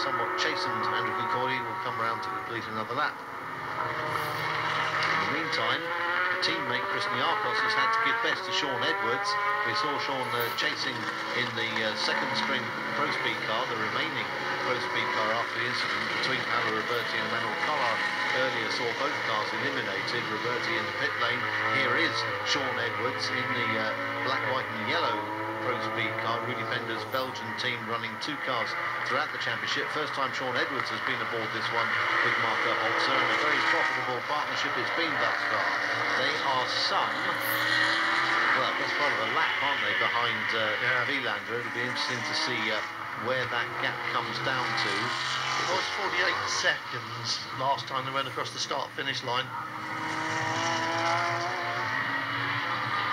somewhat chastened Andrew Kukory will come round to complete another lap. In the meantime, teammate Chris Niarchos has had to give best to Sean Edwards. We saw Sean chasing in the second string Pro Speed car, the remaining Pro Speed car after the incident between Paolo Roberti and Emmanuel Collard. Earlier saw both cars eliminated, Roberti in the pit lane. Here is Sean Edwards in the black, white and yellow Pro Speed car. Rudy Bender's Belgian team running two cars throughout the championship. First time Sean Edwards has been aboard this one with Marco Holzer, and a very profitable partnership it's been thus far. They are well, best part of a lap, aren't they, behind Wielander. It'll be interesting to see where that gap comes down to. It was 48 seconds last time they went across the start-finish line.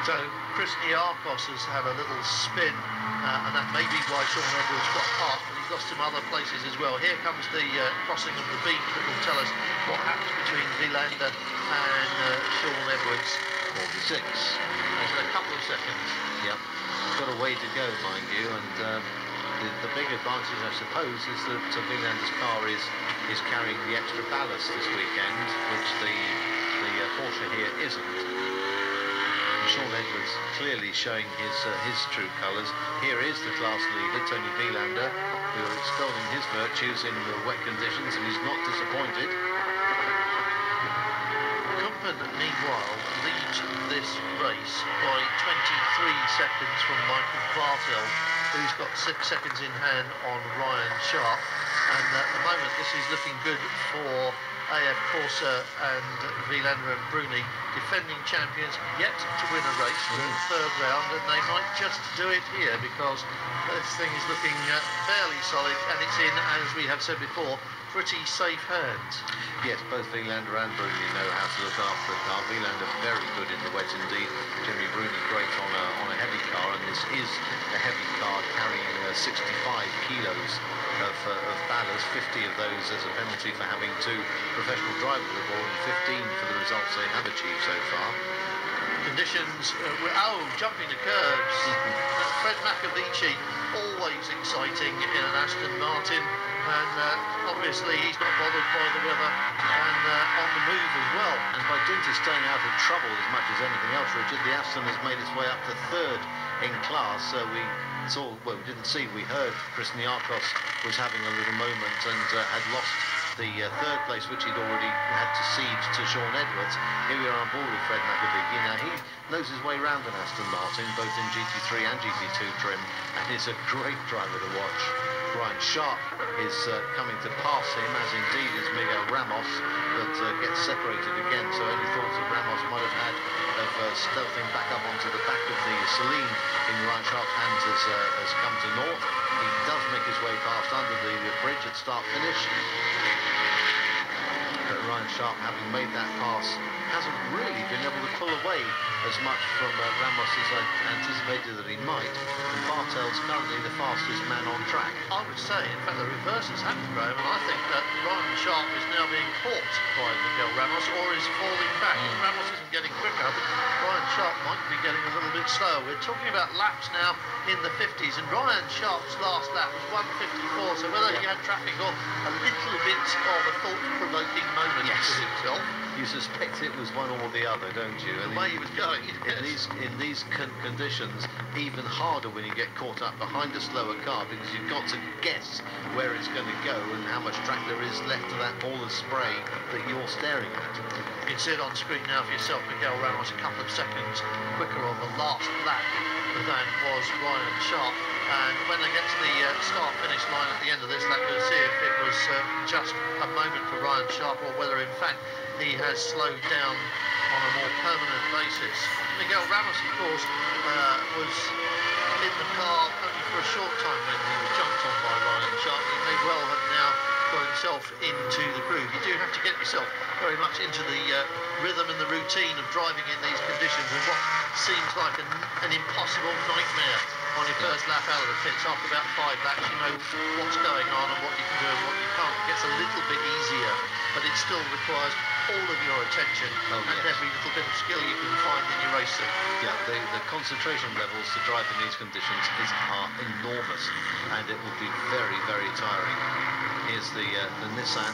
So Chris Niarchos has had a little spin, and that may be why Sean Edwards got past, but he's lost some other places as well. Here comes the crossing of the beam that will tell us what happens between Wielander and Sean Edwards. 46. There's a couple of seconds. Yep, got a way to go, mind you, and the big advantage, I suppose, is that Wielander's car is carrying the extra ballast this weekend, which the Porsche here isn't. Sean Edwards clearly showing his true colours. Here is the class leader, Tony Wielander, who are extolling his virtues in wet conditions, and he's not disappointed. Kumpen, meanwhile, leads this race by 23 seconds from Michael Bartel, who's got 6 seconds in hand on Ryan Sharp. And at the moment, this is looking good for AF Corse and Wielander and Bruni, defending champions, yet to win a race in the third round, and they might just do it here because this thing is looking fairly solid, and it's in, as we have said before, pretty safe hands. Yes, both Wielander and Bruni know how to look after the car. Wielander very good in the wet indeed. Jeremy Bruni great on a heavy car, and this is a heavy car carrying 65 kilos of ballast, 50 of those as a penalty for having 2 professional drivers aboard, and 15 for the results they have achieved so far. Conditions, jumping the curbs. Fred Macavici, always exciting in an Aston Martin, and obviously he's not bothered by the weather, and on the move as well. And by dint of staying out of trouble as much as anything else, Richard, the Aston has made its way up to 3rd in class. We saw, well, we didn't see, we heard Chris Niarchos was having a little moment and had lost the 3rd place, which he'd already had to cede to Sean Edwards. Here we are on board with Fred Macavici. Now, he knows his way around an Aston Martin, both in GT3 and GT2 trim, and is a great driver to watch. Ryan Sharp is coming to pass him, as indeed is Miguel Ramos, but gets separated again, so any thoughts that Ramos might have had of stealthing back up onto the back of the Celine in Ryan Sharp's hands has come to naught. He does make his way past under the bridge at start-finish. But Ryan Sharp, having made that pass, hasn't really been able to pull away as much from Ramos as I anticipated that he might. And Bartel's currently the fastest man on track. I would say, in fact, the reverse has happened, Graham, and I think that Ryan Sharp is now being caught by Miguel Ramos, or is falling back. Ramos isn't getting quicker, but Ryan Sharp might be getting a little bit slower. We're talking about laps now in the 50s, and Ryan Sharp's last lap was 1:54, so whether he had traffic or a little bit of a thought-provoking moment to himself. You suspect it was one or the other, don't you? The way he was going. In these conditions, even harder when you get caught up behind a slower car, because you've got to guess where it's going to go and how much track there is left of that ball of spray that you're staring at. You can see it on screen now for yourself. Miguel Ramos a couple of seconds quicker on the last lap than was Ryan Sharp. And when they get to the start-finish line at the end of this lap, we'll see if it was just a moment for Ryan Sharp, or whether in fact he has slowed down on a more permanent basis. Miguel Ramos, of course, was in the car only for a short time when he was jumped on by Ryan Sharp. He may well have now got himself into the groove. You do have to get yourself very much into the rhythm and the routine of driving in these conditions, and what seems like an impossible nightmare on your first lap out of the pits. After about 5 laps, you know what's going on and what you can do and what you can't. It gets a little bit easier, but it still requires all of your attention and every little bit of skill you can find in your racing. Yeah, the concentration levels to drive in these conditions are enormous, and it will be very, very tiring. Here's the Nissan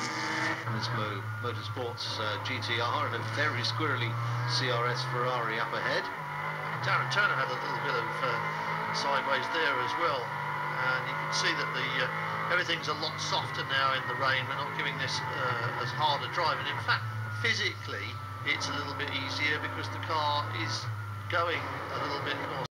Motorsports GTR and a very squirrely CRS Ferrari up ahead. Darren Turner had a little bit of sideways there as well, and you can see that everything's a lot softer now in the rain. We're not giving this as hard a drive, and in fact physically it's a little bit easier because the car is going a little bit more